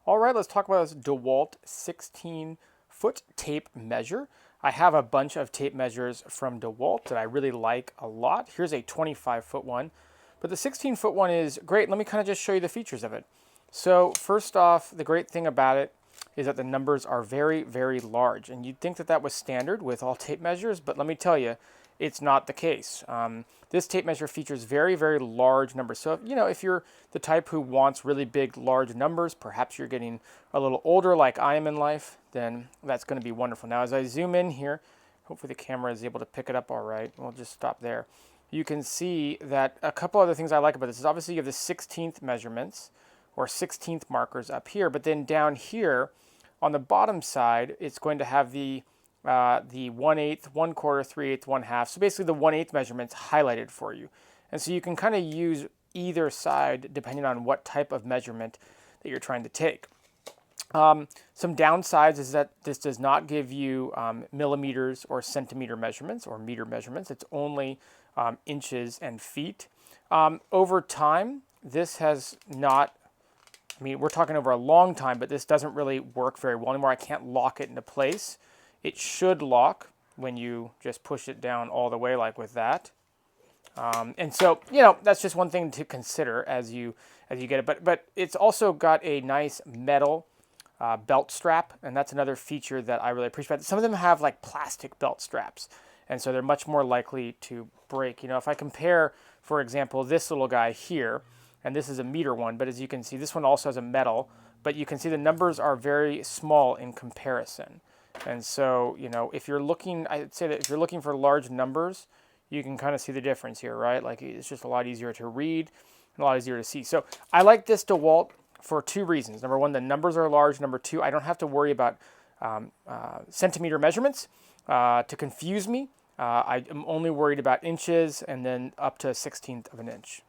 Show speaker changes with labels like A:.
A: All right, let's talk about this DeWalt 16-foot tape measure. I have a bunch of tape measures from DeWalt that I really like a lot. Here's a 25-foot one, but the 16-foot one is great. Let me kind of just show you the features of it. So first off, the great thing about it is that the numbers are very, very large. And you'd think that that was standard with all tape measures, but let me tell you, it's not the case. This tape measure features very, very large numbers. So, if you're the type who wants really big, large numbers, perhaps you're getting a little older like I am in life, then that's going to be wonderful. Now, as I zoom in here, hopefully the camera is able to pick it up all right. We'll just stop there. You can see that a couple other things I like about this is obviously you have the 16th measurements or 16th markers up here, but then down here on the bottom side, it's going to have the 1/8, 1/4, 3/8, 1/2. So basically the 1/8 measurements highlighted for you. And so you can kind of use either side depending on what type of measurement that you're trying to take. Some downsides is that this does not give you millimeters or centimeter measurements or meter measurements. It's only inches and feet. Over time, this has not, we're talking over a long time, but this doesn't really work very well anymore. I can't lock it into place. It should lock when you just push it down all the way, like with that. And so, that's just one thing to consider as you get it. But it's also got a nice metal belt strap, and that's another feature that I really appreciate. Some of them have like plastic belt straps, and so they're much more likely to break. If I compare, for example, this little guy here, and this is a meter one, but as you can see, this one also has a metal, but you can see the numbers are very small in comparison. And so, if you're looking, I'd say that if you're looking for large numbers, you can kind of see the difference here, right? Like it's just a lot easier to read and a lot easier to see. So I like this DeWalt for two reasons. Number one, the numbers are large. Number two, I don't have to worry about centimeter measurements to confuse me. I am only worried about inches and then up to 1/16 of an inch.